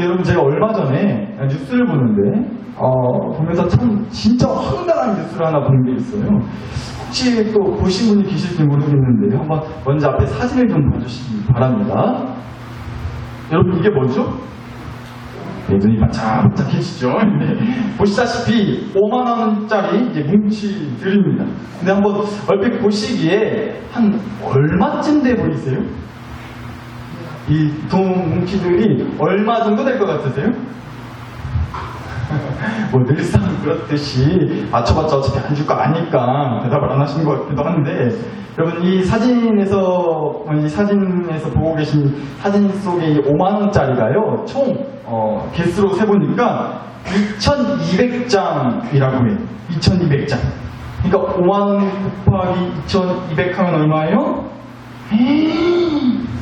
여러분 제가 얼마 전에 뉴스를 보는데 보면서 참 진짜 황당한 뉴스를 하나 본 게 있어요. 혹시 또 보신 분이 계실지 모르겠는데 한번 먼저 앞에 사진을 좀 봐주시기 바랍니다. 여러분 이게 뭐죠? 네, 눈이 반짝반짝해지죠. 네, 보시다시피 5만원짜리 이제 뭉치들입니다. 근데 한번 얼핏 보시기에 한 얼마쯤 돼 보이세요? 이 돈 뭉치들이 얼마 정도 될 것 같으세요? 뭐 늘상 그렇듯이 맞춰봤자 어차피 안 줄 거 아니까 대답을 안 하시는 것 같기도 한데, 여러분 이 사진에서 보고 계신 사진 속에 이 5만원짜리가요 총 개수로 세보니까 2200장이라고 해요. 2200장. 그러니까 5만원 곱하기 2200 하면 얼마예요?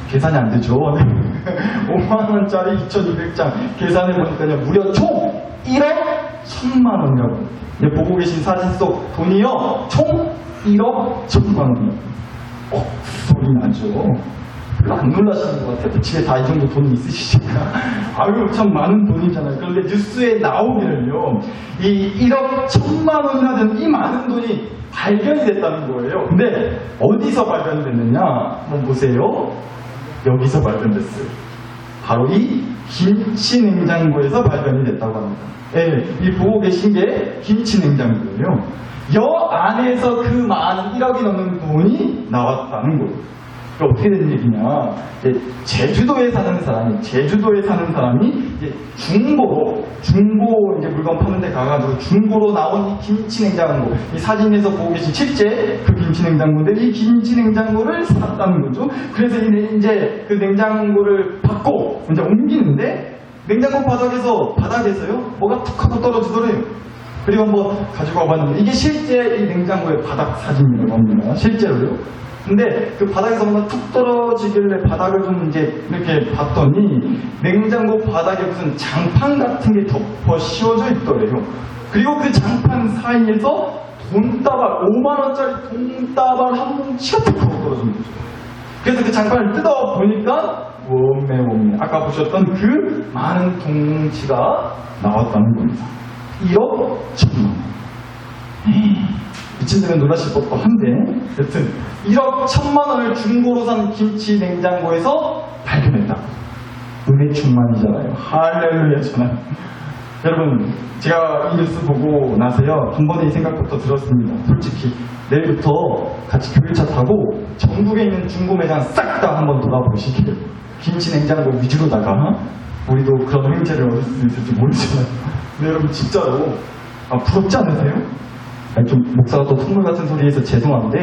계산이 안 되죠. 5만원짜리 2200장 계산해보니까요 무려 총 1억 1000만원이라고. 보고 계신 사진 속 돈이요 총 1억 1000만원이요. 소리 나죠? 별로 안 놀라시는 것 같아요. 집에 다 이 정도 돈이 있으시니까. 아유, 참 많은 돈이잖아요. 그런데 뉴스에 나오기는요, 이 1억 1000만원이나 되는 이 많은 돈이 발견이 됐다는 거예요. 근데 어디서 발견이 됐느냐? 한번 보세요. 여기서 발견됐어요. 바로 이 김치 냉장고에서 발견이 됐다고 합니다. 예, 이 보고 계신 게 김치 냉장고예요. 여 안에서 그 많은 1억이 넘는 돈이 나왔다는 거예요. 어떻게 된 얘기냐? 제주도에 사는 사람이 이제 중고 이제 물건 파는 데 가가지고 중고로 나온 이 김치 냉장고, 이 사진에서 보고 계신 실제 그 김치 냉장고인데 이 김치 냉장고를 샀다는 거죠. 그래서 이제 그 냉장고를 받고 이제 옮기는데 냉장고 바닥에서요 뭐가 툭 하고 떨어지더래요. 그리고 한번 가지고 와봤는데 이게 실제 이 냉장고의 바닥 사진이라고 합니다. 실제로요. 근데 그 바닥에서 뭔가 툭 떨어지길래 바닥을 좀 이제 이렇게 봤더니 냉장고 바닥에 무슨 장판 같은 게 덮어 씌워져 있더래요. 그리고 그 장판 사이에서 돈다발, 5만원짜리 돈다발 한 뭉치가 툭 하고 떨어진 거죠. 그래서 그 장판을 뜯어보니까 몸매 아까 보셨던 그 많은 돈뭉치가 나왔다는 겁니다. 1억 1000만원. 미친놈은 놀라실 법도 한데, 여튼 1억 1000만원을 중고로 산 김치 냉장고에서 발견했다. 은혜 충만이잖아요. 할렐루야잖아요. 여러분, 제가 이 뉴스 보고 나서요 한 번에 이 생각부터 들었습니다. 솔직히 내일부터 같이 교회차 타고 전국에 있는 중고 매장 싹 다 한번 돌아보시길. 김치 냉장고 위주로다가 우리도 그런 행제를 얻을 수 있을지 모르잖아요. 근데 여러분 진짜로 부럽지 않으세요? 좀 목사가 또 콧물 같은 소리에서 죄송한데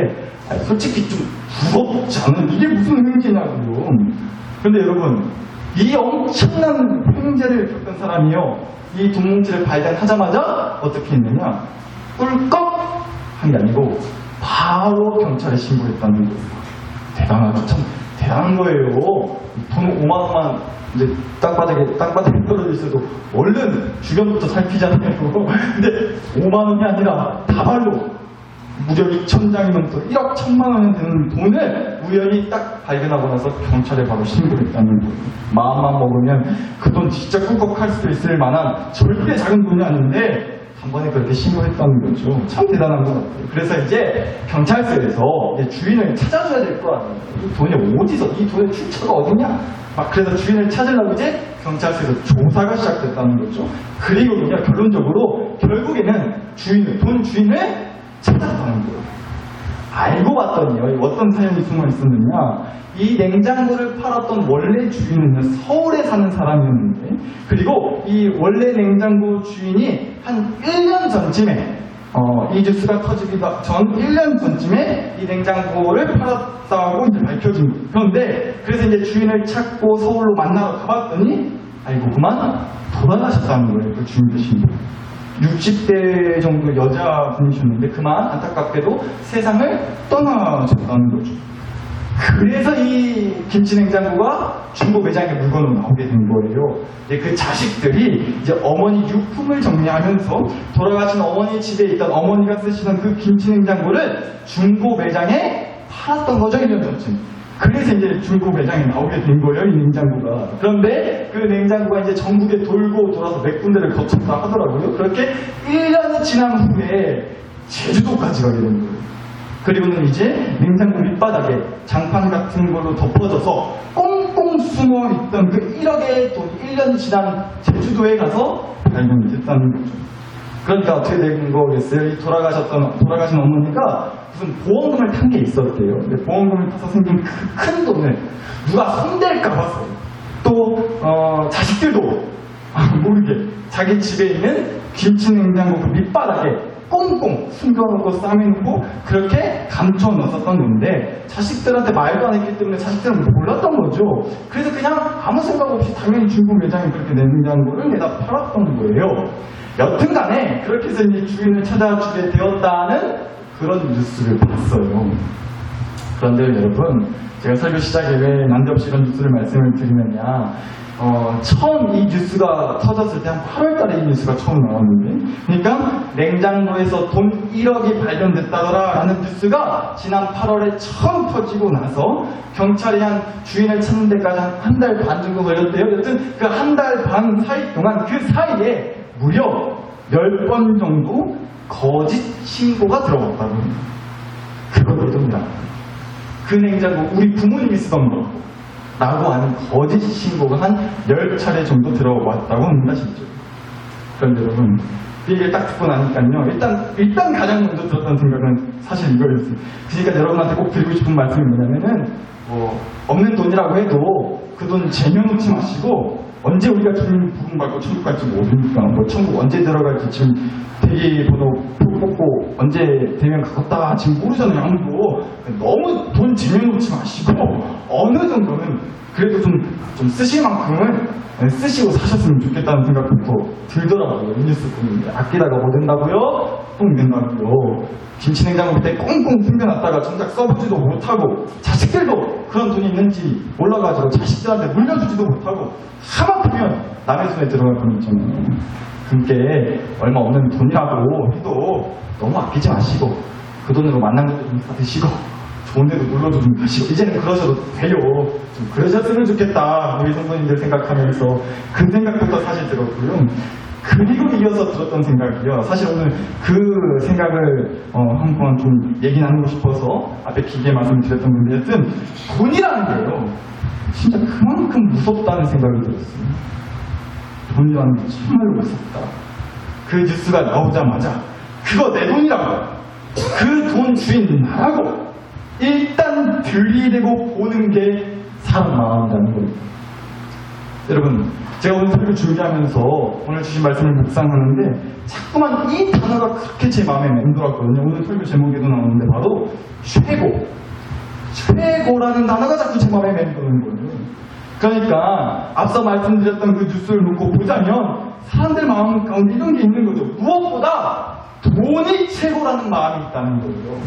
솔직히 좀 부럽지 않은 이게 무슨 행제냐고요. 근데 여러분 이 엄청난 행제를 겪은 사람이요 이 돈뭉치를 발견하자마자 어떻게 했느냐, 꿀꺽 한 게 아니고 바로 경찰에 신고했다는 거예요. 대단하죠. 참 대단한 거예요. 돈 5만원만 이제 땅바닥에 떨어져 있어도 얼른 주변부터 살피잖아요. 근데 5만원이 아니라 다발로 무려 2,000장이 넘고 1억 1000만원이 되는 돈을 우연히 딱 발견하고 나서 경찰에 바로 신고를 했다는 거예요. 마음만 먹으면 그 돈 진짜 꿀꺽할 수 있을 만한 절대 작은 돈이 아닌데 한 번에 그렇게 신고했다는 거죠. 참 대단한 것 같아요. 그래서 이제 경찰서에서 이제 주인을 찾아줘야 될 거 아니에요. 이 돈이 어디서, 이 돈의 출처가 어디냐? 그래서 주인을 찾으려고 이제 경찰서에서 조사가 시작됐다는 거죠. 그리고 그냥 결론적으로 결국에는 돈 주인을 찾았다는 거예요. 알고 봤더니요, 어떤 사연이 숨어 있었느냐. 이 냉장고를 팔았던 원래 주인은 서울에 사는 사람이었는데, 그리고 이 원래 냉장고 주인이 한 1년 전쯤에 이 뉴스가 터지기 전 1년 전쯤에 이 냉장고를 팔았다고 이제 밝혀진 거예요. 그런데 그래서 이제 주인을 찾고 서울로 만나러 가봤더니 알고 그만 돌아가셨다는 거예요. 그 주인 되신 분. 60대 정도 여자분이셨는데 그만 안타깝게도 세상을 떠나셨다는 거죠. 그래서 이 김치 냉장고가 중고 매장에 물건으로 나오게 된 거예요. 그 자식들이 이제 어머니 유품을 정리하면서 돌아가신 어머니 집에 있던 어머니가 쓰시던 그 김치 냉장고를 중고 매장에 팔았던 거죠, 1년 전쯤. 그래서 이제 중고 매장에 나오게 된 거예요, 이 냉장고가. 그런데 그 냉장고가 이제 전국에 돌고 돌아서 몇 군데를 거쳤다 하더라고요. 그렇게 1년이 지난 후에 제주도까지 가게 된 거예요. 그리고는 이제 냉장고 밑바닥에 장판 같은 걸로 덮어져서 꽁꽁 숨어 있던 그 1억의 돈, 1년이 지난 제주도에 가서 발견이 됐다는 거죠. 그러니까 어떻게 된 거겠어요? 이 돌아가신 어머니가 무슨 보험금을 탄 게 있었대요. 근데 보험금을 타서 생긴 그 큰 돈을 누가 손댈까 봤어요. 또 자식들도 모르게 자기 집에 있는 김치 냉장고 그 밑바닥에 꽁꽁 숨겨놓고 싸매놓고 그렇게 감춰 넣었었던 건데 자식들한테 말도 안 했기 때문에 자식들은 몰랐던 거죠. 그래서 그냥 아무 생각 없이 당연히 중고 매장에 그렇게 냉장고를 내다 팔았던 거예요. 여튼간에 그렇게 해서 이제 주인을 찾아주게 되었다는 그런 뉴스를 봤어요. 그런데 여러분, 제가 설교 시작에 왜 난데없이 이런 뉴스를 말씀을 드리느냐, 처음 이 뉴스가 터졌을 때 한 8월달에 이 뉴스가 처음 나왔는데, 그러니까 냉장고에서 돈 1억이 발견됐다더라 라는 뉴스가 지난 8월에 처음 터지고 나서 경찰이 한 주인을 찾는 데까지 한 달 반 정도 걸렸대요. 여튼 그 한 달 반 사이 동안 그 사이에 무려 10번 정도 거짓 신고가 들어왔다고 합니다. 그거거든요. 그 냉장고 우리 부모님이 쓰던 거 라고 하는 거짓 신고가 한 10차례 정도 들어왔다고 합니다. 진짜. 그런데 여러분, 이게 딱 듣고 나니까요, 일단 가장 먼저 들었던 생각은 사실 이거였어요. 그러니까 여러분한테 꼭 드리고 싶은 말씀이 뭐냐면은, 없는 돈이라고 해도 그 돈 쟁여놓지 마시고, 언제 우리가 주님 부름 받고 천국 갈지 모르니까, 천국 언제 들어갈지 지금 대기번호 뽑고 언제 되면 가겠다 지금 모르잖아요, 아무도. 너무 돈 쟁여놓지 마시고, 어느 정도는 그래도 좀 쓰실 만큼은 쓰시고 사셨으면 좋겠다는 생각부터 들더라고요. 이 뉴스 보는데. 아끼다가 뭐 된다고요? 똥 된다고요. 김치냉장고 밑에 꽁꽁 숨겨놨다가 정작 써보지도 못하고, 자식들도 그런 돈이 있는지 몰라가지고 자식들한테 물려주지도 못하고, 하마터면 남의 손에 들어갈 건 있잖아요. 그게 얼마 없는 돈이라고 해도 너무 아끼지 마시고, 그 돈으로 만난 것도 좀 사드시고, 좋은 데도 놀러도 좀 가시고, 이제는 그러셔도 돼요. 좀 그러셨으면 좋겠다, 우리 성도님들 생각하면서 그 생각부터 사실 들었고요. 그리고 이어서 들었던 생각이요. 사실 오늘 그 생각을 한번 좀 얘기 나누고 싶어서 앞에 길게 말씀드렸던 건데, 여튼 돈이라는 게요, 진짜 그만큼 무섭다는 생각이 들었어요. 돈이라는 게 정말로 무섭다. 그 뉴스가 나오자마자 그거 내 돈이라고, 그 돈 주인 나라고 일단 들이대고 보는 게 사람 마음이라는 거예요. 여러분, 제가 오늘 설교 준비하면서 오늘 주신 말씀을 묵상하는데 자꾸만 이 단어가 그렇게 제 마음에 맴돌았거든요. 오늘 설교 제목에도 나오는데 바로 최고라는 단어가 자꾸 제 마음에 맴도는 거예요. 그러니까 앞서 말씀드렸던 그 뉴스를 놓고 보자면 사람들 마음 가운데 이런 게 있는 거죠. 무엇보다 돈이 최고라는 마음이 있다는 거예요.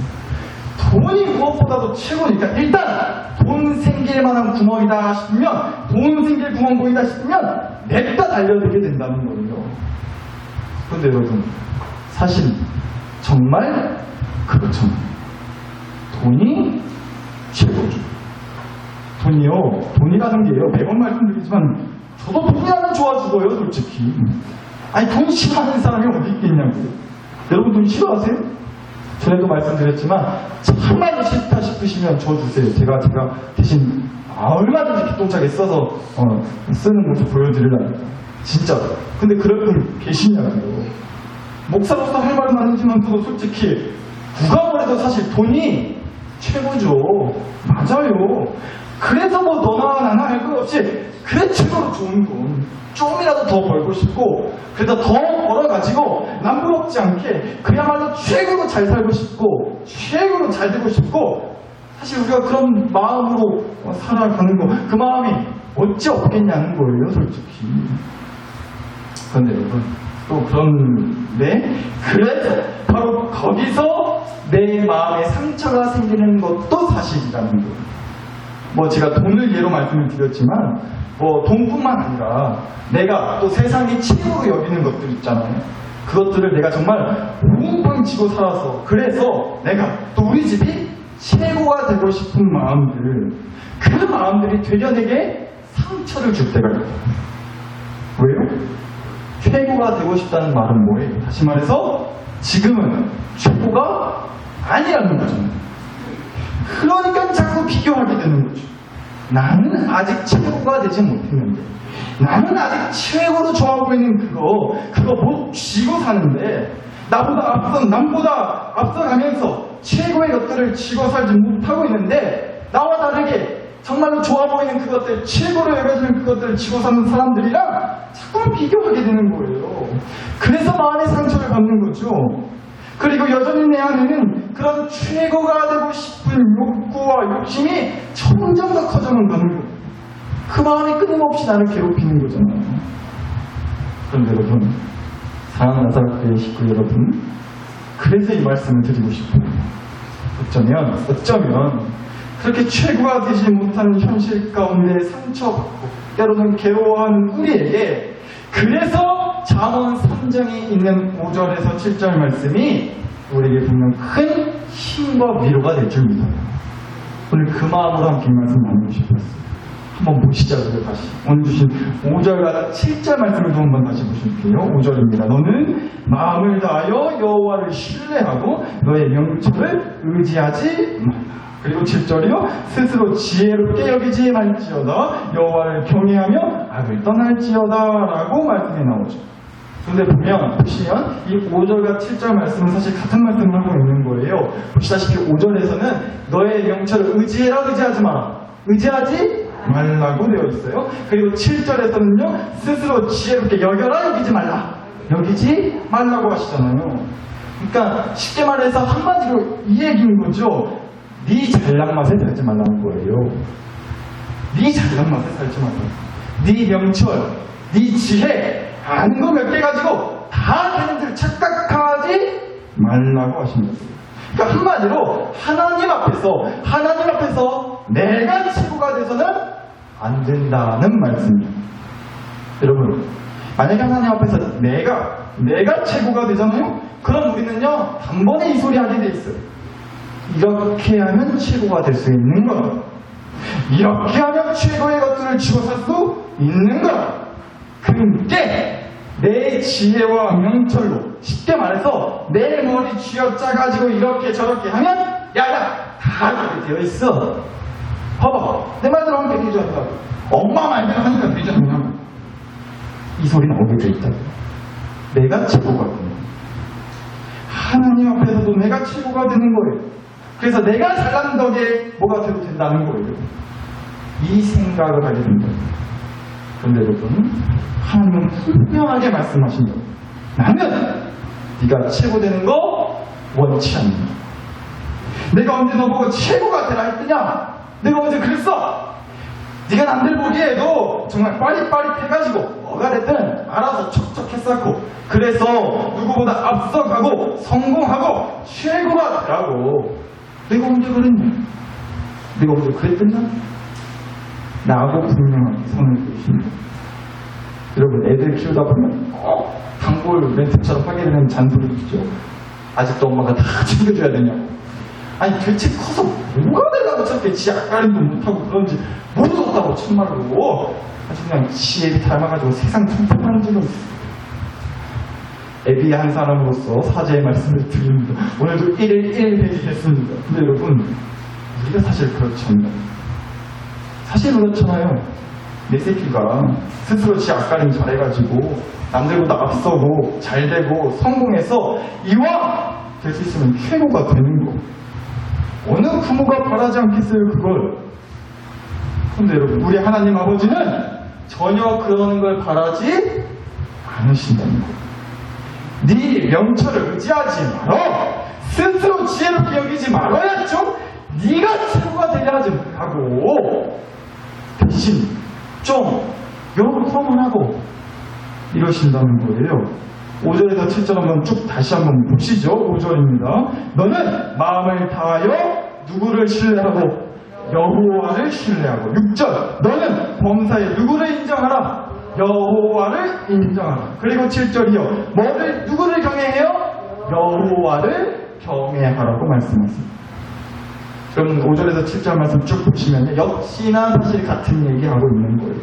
돈이 무엇보다도 최고니까 일단 돈 생길 만한 구멍이다 싶으면, 돈 생길 구멍 보인다 싶으면 냅다 달려들게 된다는 거예요. 그런데 여러분, 사실 정말 그렇죠. 돈이 최고죠. 돈이라는 게요, 매번 말씀드리지만 저도 돈이라면 좋아 죽어요, 솔직히. 아니, 돈 싫어하는 사람이 어디 있겠냐고요. 여러분 돈 싫어하세요? 전에도 말씀드렸지만 정말로 싫다 싶으시면 저 주세요. 제가 대신 얼마든지 기똥차게 써서 쓰는 모습 보여드리려고. 진짜로. 근데 그럴 분 계시냐고요. 목사로서 할 말은 아니지만 저도 솔직히 누가 뭐래도 사실 돈이 최고죠. 맞아요. 그래서 뭐 너나 나나 할 것 없이 그래 최고로 좋은 돈 좀이라도 더 벌고 싶고, 그래서 더 벌어가지고 남부럽지 않게 그야말로 최고로 잘 살고 싶고 최고로 잘 되고 싶고, 사실 우리가 그런 마음으로 살아가는 거, 그 마음이 어찌 없겠냐는 거예요, 솔직히. 그런데 여러분, 또 그런데 그래서 바로 거기서 내 마음에 상처가 생기는 것도 사실이라는 거예요. 뭐 제가 돈을 예로 말씀을 드렸지만 돈뿐만 아니라 내가 또 세상이 최고로 여기는 것들 있잖아요. 그것들을 내가 정말 웅팡 쥐고 살아서, 그래서 내가 또 우리 집이 최고가 되고 싶은 마음들, 그 마음들이 되려 내게 상처를 줄 때가 있다. 왜요? 최고가 되고 싶다는 말은 뭐예요? 다시 말해서 지금은 최고가 아니라는 거잖아요. 그러니까 자꾸 비교하게 되는 거죠. 나는 아직 최고가 되지 못했는데, 나는 아직 최고로 좋아하고 있는 그거 못 쥐고 사는데, 남보다 앞서가면서 최고의 것들을 쥐고 살지 못하고 있는데, 나와 다르게 정말로 좋아 보이는 그것들, 최고로 여겨지는 그것들을 쥐고 사는 사람들이랑 자꾸 비교하게 되는 거예요. 그래서 마음의 상처를 받는 거죠. 그리고 여전히 내 안에는 그런 최고가 되고 싶은 욕구와 욕심이 점점 더 커져만 가는 거예요. 그 마음이 끊임없이 나를 괴롭히는 거잖아요. 그런데 여러분, 사랑하는 나사로교회 식구 여러분, 그래서 이 말씀을 드리고 싶어요. 어쩌면 그렇게 최고가 되지 못하는 현실 가운데 상처받고 때로는 괴로워하는 우리에게, 그래서 잠언 3장에 있는 5절에서 7절 말씀이 우리에게 분명 큰 힘과 위로가 될 줄 믿어요. 오늘 그 마음으로 함께 이 말씀 나누고 싶었어요. 한번 보시자고요. 다시 오늘 주신 5절과 7절 말씀을 좀 한번 다시 보실게요. 5절입니다. 너는 마음을 다하여 여호와를 신뢰하고 너의 명철을 의지하지 말라. 그리고 7절이요. 스스로 지혜롭게 여기지 말지어다. 여호와를 경외하며 악을 떠날지어다 라고 말씀이 나오죠. 그런데 보시면 이 5절과 7절 말씀은 사실 같은 말씀을 하고 있는 거예요. 보시다시피 5절에서는 너의 명철을 의지해라, 의지하지 마라. 의지하지 말라고 되어 있어요. 그리고 7절에서는요. 스스로 지혜롭게 여겨라, 여기지 말라. 여기지 말라고 하시잖아요. 그러니까 쉽게 말해서 한마디로 이 얘기인 거죠. 네 잘난 맛에 살지 말라는 거예요. 네 잘난 맛에 살지 말라. 네 명철, 네 지혜, 아는 거 몇 개 가지고 다 되는 줄 착각하지 말라고 하신 거예요. 그러니까 한마디로 하나님 앞에서 내가 최고가 돼서는 안 된다는 말씀이에요. 여러분, 만약에 하나님 앞에서 내가 최고가 되잖아요? 그럼 우리는요 단번에 이 소리 하게 돼 있어요. 이렇게 하면 최고가 될 수 있는 거다. 이렇게 하면 최고의 것들을 쥐고 살 수 있는 거다. 그게 내 지혜와 명철로, 쉽게 말해서 내 머리 쥐어짜가지고 이렇게 저렇게 하면 야야 다 그렇게 되어 있어. 봐봐, 내 말대로 하면 되지 않냐고. 엄마 말대로 하니까 되지 않냐고. 이 소리는 어디에 있다고. 내가 최고가 되는 거예요. 하나님 앞에서도 내가 최고가 되는 거예요. 그래서 내가 잘난 덕에 뭐가 돼도 된다는 거예요. 이 생각을 하게 된다. 그런데 여러분, 하나님은 분명하게 말씀하신다. 나는 네가 최고 되는 거 원치 않는다. 내가 언제 너보고 최고가 되라 했더냐? 내가 언제 그랬어? 네가 남들 보기에도 정말 빠릿빠릿해가지고 뭐가 됐든 알아서 척척했었고, 그래서 누구보다 앞서가고 성공하고 최고가 되라고. 내가 언제 그랬냐? 내가 언제 그랬더냐? 나하고 분명하게 선을 그으십니다. 여러분, 애들 키우다 보면 단골 멘트처럼 하게 되는 잔소리 있죠. 아직도 엄마가 다 챙겨줘야 되냐고. 아니 도대체 커서 뭐가 되려고 저렇게 지 앞가림도 못하고 그런지 모르겠다고 참말로. 아주 그냥 지 애비 닮아가지고 세상 통통하는 줄은. 애비 한 사람으로서 사죄의 말씀을 드립니다. 오늘도 1일 1회기 했습니다. 근데 여러분, 우리가 사실 그렇잖아요. 사실 그렇잖아요. 내 새끼가 스스로 지 앞가림 잘해가지고 남들보다 앞서고 잘되고 성공해서 이왕 될 수 있으면 최고가 되는 거. 어느 부모가 바라지 않겠어요, 그걸. 근데 여러분, 우리 하나님 아버지는 전혀 그런 걸 바라지 않으신다는 거. 네 명철을 의지하지 말어. 스스로 지혜롭게 여기지 말아야죠. 네가 최고가 되려 하지 말고 대신 좀 요렇게만 하고 이러신다는 거예요. 5절에서 7절 한번 쭉 다시 한번 보시죠. 5절입니다. 너는 마음을 다하여 누구를 신뢰하고 여호와를 신뢰하고. 6절 너는 범사에 누구를 인정하라? 여호와를 인정하라. 그리고 7절이요. 누구를 경외해요? 여호와를 경외하라고 말씀하십니다. 그럼 5절에서 7절 말씀 쭉 보시면 역시나 사실 같은 얘기하고 있는 거예요.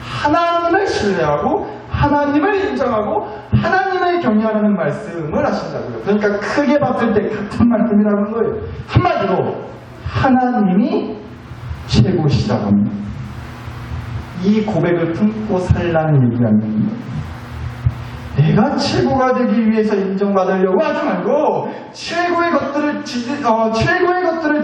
하나님을 신뢰하고 하나님을 인정하고 하나님을 경외하라는 말씀을 하신다고요. 그러니까 크게 봤을 때 같은 말씀이라는 거예요. 한마디로 하나님이 최고시라고 합니다. 이 고백을 품고 살라는 얘기가 아닙니다. 내가 최고가 되기 위해서 인정받으려고 하지 말고 최고의 것들을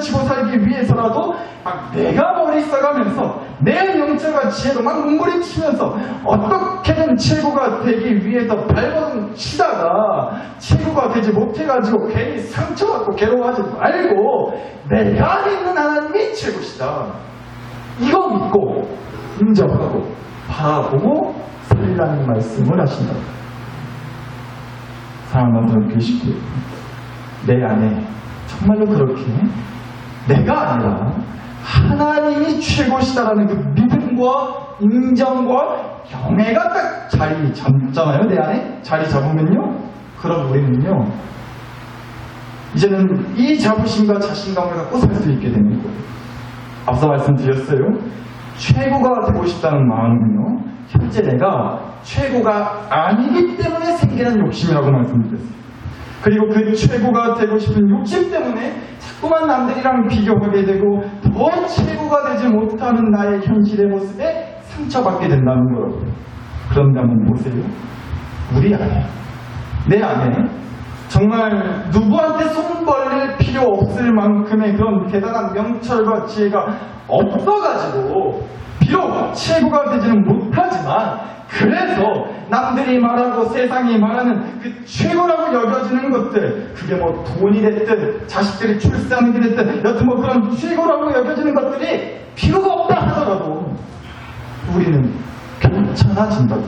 지고 살기 위해서라도 막 내가 머리 써가면서 내 명철과 지혜로 막 몸부림치면서 어떻게든 최고가 되기 위해서 발버둥 치다가 최고가 되지 못해가지고 괜히 상처받고 괴로워하지 말고 내가 믿는 하나님이 최고시다. 이거 믿고 인정하고 바라보고 살라는 말씀을 하신다. 사랑하는 계시고요. 내 안에 정말로 그렇게 내가 아니라 하나님이 최고시다라는 그 믿음과 인정과 경외가 딱 자리 잡잖아요. 내 안에 자리 잡으면요. 그럼 우리는요. 이제는 이 자부심과 자신감을 갖고 살 수 있게 되는 거예요. 앞서 말씀드렸어요. 최고가 되고 싶다는 마음은요. 현재 내가 최고가 아니기 때문에 생기는 욕심이라고 말씀드렸어요. 그리고 그 최고가 되고 싶은 욕심 때문에 자꾸만 남들이랑 비교하게 되고 더 최고가 되지 못하는 나의 현실의 모습에 상처받게 된다는 거라고요. 그런데 한번 보세요. 우리 안에, 내 안에 정말 누구한테 손 벌릴 필요 없을 만큼의 그런 대단한 명철과 지혜가 없어가지고 비록 최고가 되지는 못하지만 그래서 남들이 말하고 세상이 말하는 그 최고라고 여겨지는 것들, 그게 뭐 돈이 됐든 자식들이 출산이 됐든 여튼 뭐 그런 최고라고 여겨지는 것들이 필요가 없다 하더라도 우리는 괜찮아진다고.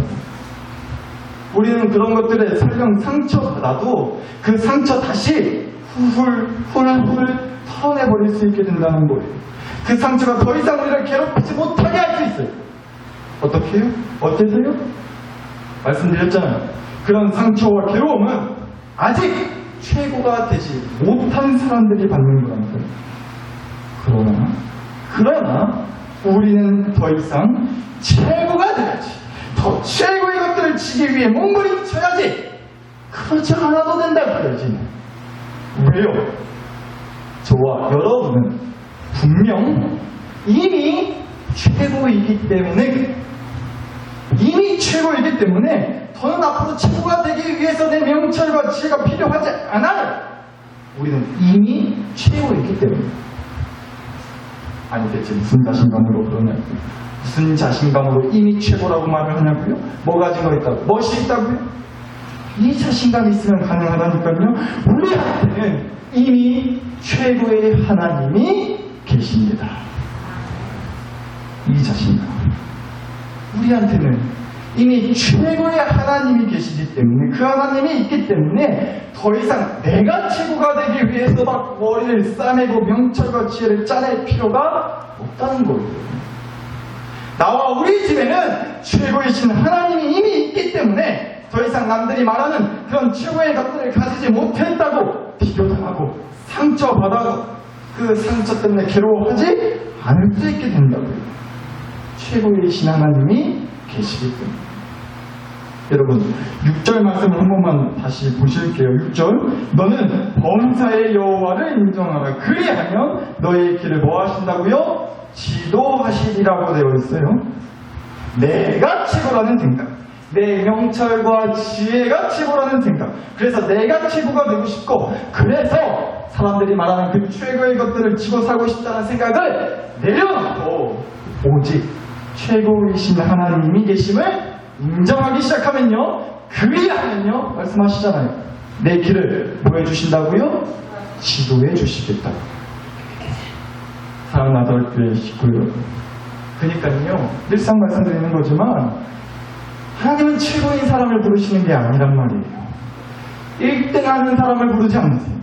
우리는 그런 것들에 설령 상처받아도 그 상처 다시 훌훌 털어내버릴 수 있게 된다는 거예요. 그 상처가 더 이상 우리를 괴롭히지 못하게 할 수 있어요. 어떻게 해요? 어때서요? 말씀드렸잖아요. 그런 상처와 괴로움은 아직 최고가 되지 못한 사람들이 받는 거라니까요. 그러나 우리는 더 이상 최고가 돼야지. 더 최고의 것들을 지기 위해 몸부림쳐야지. 그렇지 않아도 된다 그러지. 왜요? 저와 여러분은 분명 이미 최고이기 때문에 더는 앞으로 최고가 되기 위해서 내 명철과 지혜가 필요하지 않아요. 우리는 이미 최고이기 때문에. 아니 대체 무슨 자신감으로 그러냐고요? 무슨 자신감으로 이미 최고라고 말을 하냐고요? 뭐 가진 거 있다고? 멋이 있다고요? 이 자신감이 있으면 가능하다니까요. 우리한테는 이미 최고의 하나님이 계십니다. 이 자신감. 우리한테는 이미 최고의 하나님이 계시기 때문에 그 하나님이 있기 때문에 더 이상 내가 최고가 되기 위해서 막 머리를 싸매고 명철과 지혜를 짜낼 필요가 없다는 거예요. 나와 우리 집에는 최고이신 하나님이 이미 있기 때문에 더 이상 남들이 말하는 그런 최고의 것들을 가지지 못했다고 비교당하고 상처받아서 그 상처 때문에 괴로워하지 않을 수 있게 된다고요. 최고이신 하나님이 계시기 때문에. 여러분 6절 말씀을 한 번만 다시 보실게요. 6절 너는 범사의 여호와를 인정하라. 그리하면 너의 길을 뭐 하신다고요? 지도하시리라고 되어 있어요. 내가 최고라는 생각, 내 명철과 지혜가 최고라는 생각, 그래서 내가 최고가 되고 싶고 그래서 사람들이 말하는 그 최고의 것들을 지고 살고 싶다는 생각을 내려놓고 오직 최고이신 하나님이 계심을 인정하기 시작하면요, 그리하면요 말씀하시잖아요. 내 길을 뭐 해주신다고요? 지도해 주시겠다고. 사랑하는 아들교회 식구요. 그러니까요 늘상 말씀드리는 거지만 하나님은 최고인 사람을 부르시는 게 아니란 말이에요. 1등하는 사람을 부르지 않으세요.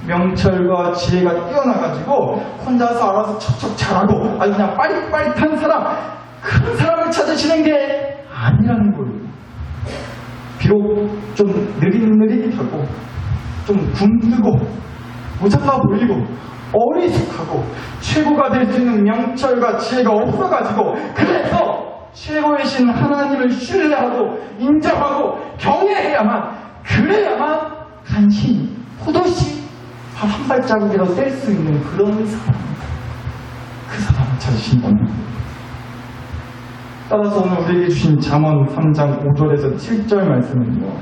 명철과 지혜가 뛰어나가지고 혼자서 알아서 척척 잘하고 아주 그냥 빠릿빠릿한 사람, 그런 사람을 찾으시는 게 아니라는 거예요. 비록 좀 느릿느릿하고 좀 굼뜨고 모자라 보이고 어리숙하고 최고가 될 수 있는 명철과 지혜가 없어가지고 그래서 최고이신 하나님을 신뢰하고 인정하고 경외해야만 그래야만 간신히 포도씨 발 한 발자국이라도 뗄 수 있는 그런 사람입니다. 그 사람을 찾으신다면 따라서 오늘 우리에게 주신 잠언 3장 5절에서 7절 말씀은요,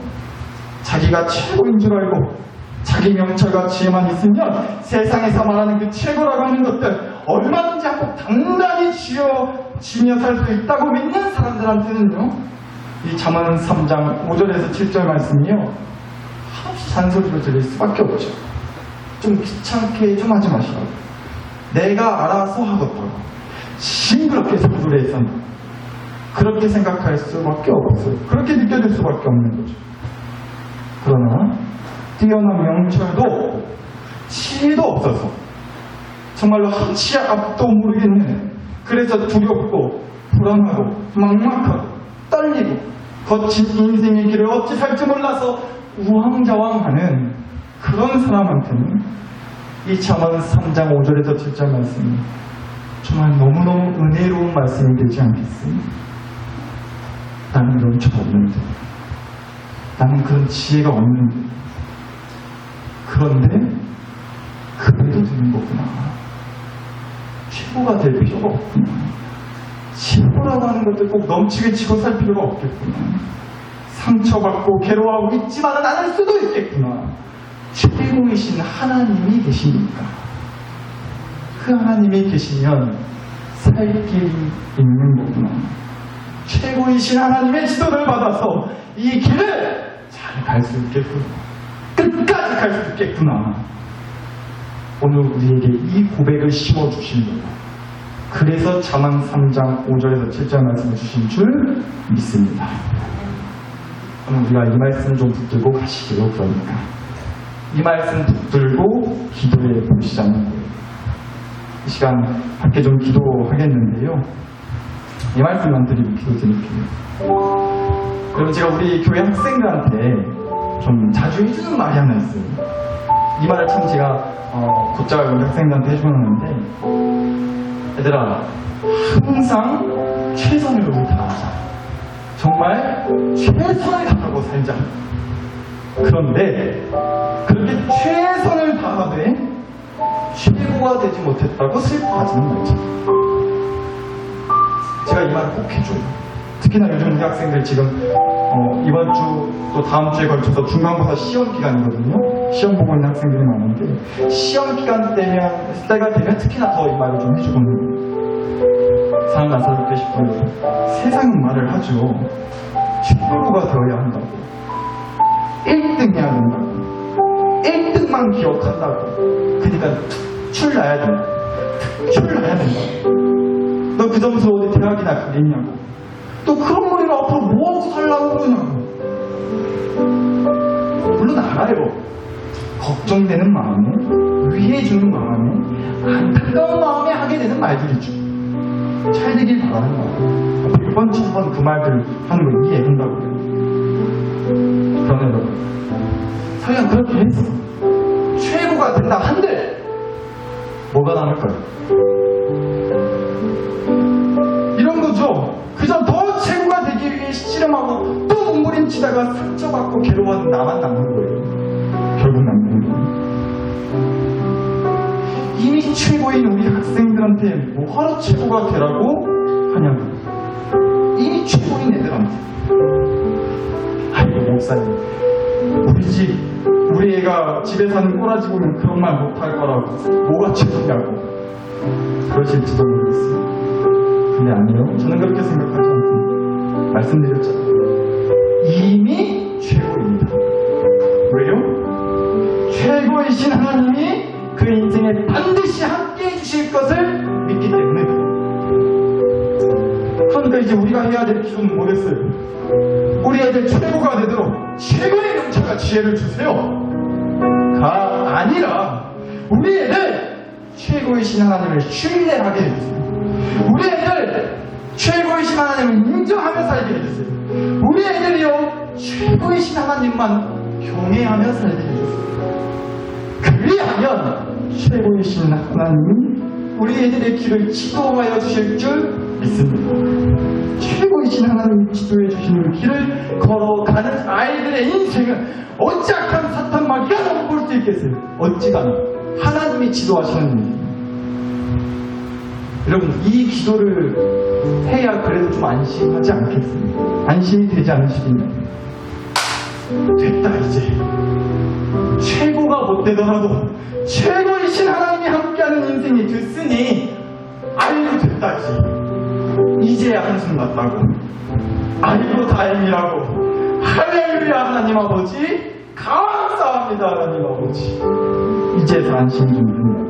자기가 최고인 줄 알고 자기 명철과 지혜만 있으면 세상에서 말하는 그 최고라고 하는 것들 얼마든지 한번 단단히 쥐어지며 살 수 있다고 믿는 사람들한테는요, 이 잠언 3장 5절에서 7절 말씀이요, 한없이 잔소리로 들릴 수밖에 없죠. 좀 귀찮게 좀 하지 마시라고. 내가 알아서 하겠다고. 징그럽게 소리를 했었나. 그렇게 생각할 수밖에 없어요. 그렇게 느껴질 수밖에 없는 거죠. 그러나 뛰어난 명철도 없고 지혜도 없어서 정말로 한치 앞도 모르겠는, 그래서 두렵고 불안하고 막막하고 떨리고 거친 인생의 길을 어찌 살지 몰라서 우왕좌왕하는 그런 사람한테는 이 잠언 3장 5절에서 7절 말씀이 정말 너무너무 은혜로운 말씀이 되지 않겠습니까? 나는 명철 없는데, 나는 그런 지혜가 없는데, 그런데 그래도 되는 거구나. 최고가 될 필요가 없구나. 최고라고 하는 것들 꼭 넘치게 치고 살 필요가 없겠구나. 상처받고 괴로워하고 있지만은 않을 수도 있겠구나. 최고이신 하나님이 계시니까. 그 하나님이 계시면 살 길이 있는 거구나. 최고이신 하나님의 지도를 받아서 이 길을 잘 갈 수 있겠구나. 끝까지 갈 수 있겠구나. 오늘 우리에게 이 고백을 심어주신 거예요. 그래서 잠언 3장 5절에서 7절 말씀을 주신 줄 믿습니다. 오늘 우리가 이 말씀 좀 붙들고 가시기로, 그러니까 이 말씀 붙들고 기도해 보시자는 거예요. 이 시간 함께 좀 기도하겠는데요, 이 말씀만 드리고 기도드릴게요. 여러분, 제가 우리 교회 학생들한테 좀 자주 해주는 말이 하나 있어요. 이 말을 참 제가 곧잘 우리 학생들한테 해주는데, 얘들아, 항상 최선을 다하자. 정말 최선을 다하고 살자. 그런데 그렇게 최선을 다하되 최고가 되지 못했다고 슬퍼하지는 말자. 제가 이 말을 꼭 해줘요. 특히나 요즘 우리 학생들 지금 이번 주 또 다음 주에 걸쳐서 중간고사 시험 기간이거든요. 시험 보고 있는 학생들이 많은데, 시험 기간 때가 되면 특히나 더 이 말을 좀 해주고는 거예요. 사랑 나사롭게 싶어요. 세상은 말을 하죠. 최고가 되어야 한다고, 1등 해야 된다고, 1등만 기억한다고, 그러니까 특출 나야 된다, 특출 나야 된다. 너 그 점수 어디 대학이나 가겠냐고, 또 그런 머리를 앞으로 뭐하고 살라고 그러냐고. 물론 알아요. 걱정되는 마음에, 위해주는 마음에, 안타까운 마음에 하게 되는 말들이죠. 잘 되길 바라는 거예요. 100번, 1000번 그 말들 하는 걸 이해한다고요. 그러나 여러분, 설령 그렇게 해서 최고가 된다 한들 뭐가 남을까요? 이런 거죠. 그저 더 최고가 되기 위해 씨름하고 또 몸부림치다가 상처받고 괴로워하는 나만 남는 거예요. 결국 남는 거예요. 이미 최고인 우리 학생들한테 뭐하러 최고가 되라고 하냐고. 이미 최고인 애들한테. 아이고 목사님, 우리 애가 집에 사는 꼬라지 보면 그런 말 못할 거라고, 뭐가 최고냐고 그러실지도 모르겠어요. 근데 아니에요. 저는 그렇게 생각하지 않습니다. 말씀드렸잖아요. 이미 최고입니다. 왜요? 최고이신 하나님이 그 인생에 반드시 함께 해주실 것을 믿기 때문에. 그러니까 이제 우리가 해야 될 기도는 뭐겠어요? 우리 애들 최고가 되도록 최고의 명철과 지혜를 주세요가 아니라, 우리 애들 최고이신 하나님을 신뢰하게 해주세요. 우리 애들 최고이신 하나님을 인정하며 살게 해주세요. 우리 애들이요, 최고이신 하나님만 경외하며 살게 해주세요. 그리하면 최고이신 하나님이 우리들의 길을 지도하여 주실 줄 믿습니다. 최고이신 하나님이 지도해 주시는 길을 걸어가는 아이들의 인생은 어찌악한 사탄마귀가 넘볼 수 있겠어요? 어찌감히 하나님이 지도하시는 일. 여러분, 이 기도를 해야 그래도 좀 안심하지 않겠습니까? 안심이 되지 않으시겠나요? 됐다, 이제. 최고가 못 되더라도 최고이신 하나님이 함께하는 인생이 됐으니 아이고 됐다, 이제야 한숨 났다고. 아이고 다행이라고. 할렐루야, 하나님 아버지. 감사합니다, 하나님 아버지. 이제서 안심 좀 드네요.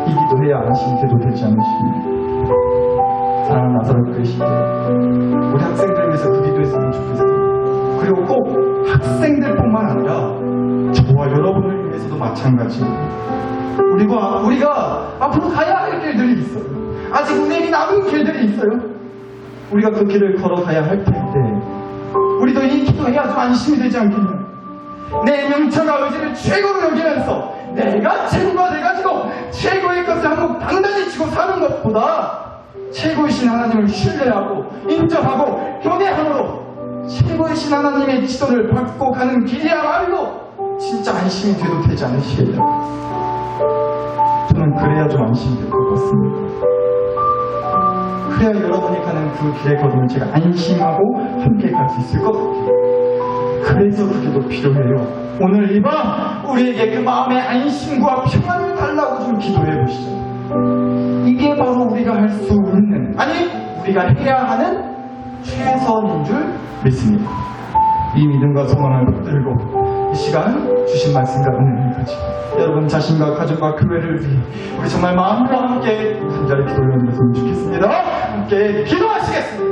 이 기도해야 안심이 돼도 되지 않으십니까? 사랑하는 나사렛 교회 시대, 우리 학생들 위해서 그 기도했으면 좋겠어요. 그리고 꼭 학생들뿐만 아니라 저와 여러분을 위해서도 마찬가지입니다. 우리가 앞으로 가야 할 길들이 있어요. 아직 운행이 남은 길들이 있어요. 우리가 그 길을 걸어가야 할 텐데 우리도 이 기도해야 좀 안심이 되지 않겠나요? 내 명철과 의지를 최고로 여기면서 내가 최고가 돼가지고 최고의 것을 한몫 단단히 쥐고 사는 것보다 최고이신 하나님을 신뢰하고 인정하고 교대함으로 최고이신 하나님의 지도를 밟고 가는 길이야말로 진짜 안심이 돼도 되지 않으시겠어요? 저는 그래야 좀 안심이 될 것 같습니다. 그래야 여러분이 가는 그 길의 걸음을 제가 안심하고 함께 갈 수 있을 것 같아요. 그래서 그게 더 필요해요. 오늘 이 밤 우리에게 그 마음의 안심과 평안을 달라고 좀 기도해 보시죠. 이게 바로 우리가 할 수 있는, 아니 우리가 해야 하는 최선인 줄 믿습니다. 이 믿음과 소망을 붙들고 이 시간 주신 말씀과 은혜를 가지고 여러분 자신과 가족과 교회를 위해 우리 정말 마음으로 함께 간절히 기도 올려드렸으면 좋겠습니다. 함께 기도하시겠습니다.